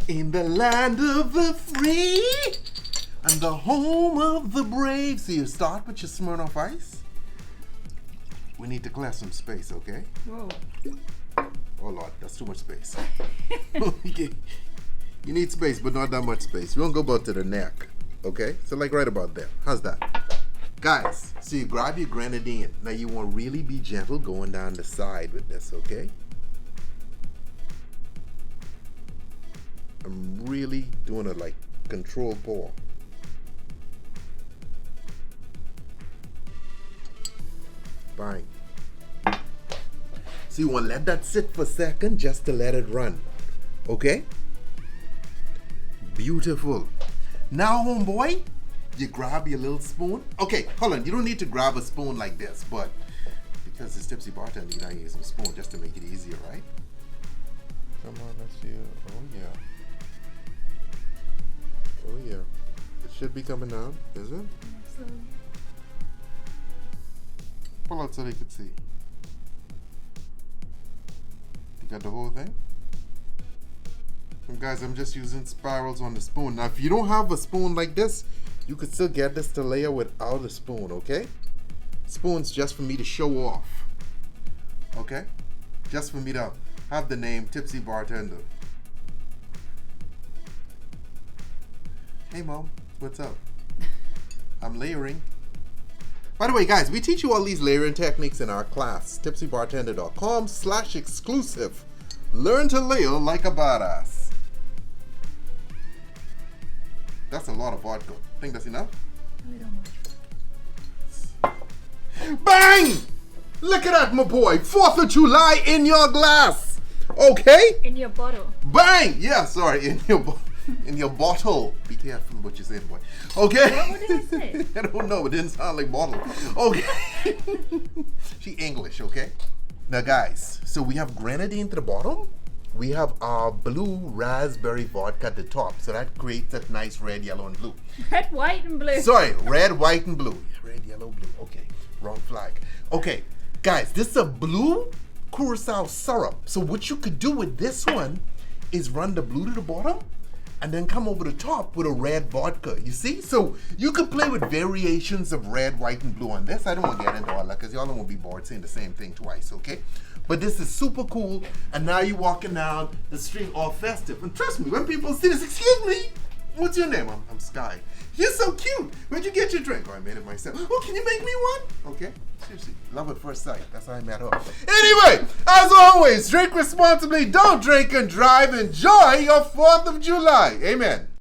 In the land of the free and the home of the brave. So you start with your Smirnoff Ice. We need to clear some space, okay? Whoa. Oh Lord, that's too much space. Okay. You need space, but not that much space. You won't go about to the neck, okay? So like right about there. How's that? Guys, so you grab your grenadine. Now you want to really be gentle going down the side with this, okay? I'm really doing a like control pour. Bang. So you want to let that sit for a second just to let it run, okay? Beautiful. Now, homeboy, you grab your little spoon. Okay, hold on. You don't need to grab a spoon like this, but because it's Tipsy Bartender, you gotta use a spoon just to make it easier, right? Come on, let's see. Oh yeah. Oh yeah. It should be coming down, is it? Slowly. Pull out so they could see. You got the whole thing? And guys, I'm just using spirals on the spoon. Now, if you don't have a spoon like this, you could still get this to layer without a spoon, okay? Spoon's just for me to show off, okay? Just for me to have the name Tipsy Bartender. Hey, Mom, what's up? I'm layering. By the way, guys, we teach you all these layering techniques in our class, tipsybartender.com/exclusive. Learn to layer like a badass. That's a lot of vodka. Think that's enough? A little much. Bang! Look at that, my boy. 4th of July in your glass. Okay? In your bottle. Bang! Yeah, sorry, in your bottle. Be careful what you say, boy. Okay? What did I say? I don't know. It didn't sound like bottle. Okay. She English, okay? Now, guys, so we have grenadine to the bottom. We have our blue raspberry vodka at the top. So that creates that nice red, yellow, and blue. Red, white, and blue. Sorry, red, white, and blue. Red, yellow, blue. Okay, wrong flag. Okay, guys, this is a blue curacao syrup. So what you could do with this one is run the blue to the bottom and then come over the top with a red vodka. You see? So you could play with variations of red, white, and blue on this. I don't want to get into all that because y'all don't want to be bored saying the same thing twice, okay? But this is super cool, and now you're walking down the street all festive. And trust me, when people see this, excuse me, what's your name? I'm Sky. You're so cute. Where'd you get your drink? Oh, I made it myself. Oh, can you make me one? Okay, seriously, love at first sight. That's how I met her. Anyway, as always, drink responsibly, don't drink and drive. Enjoy your 4th of July. Amen.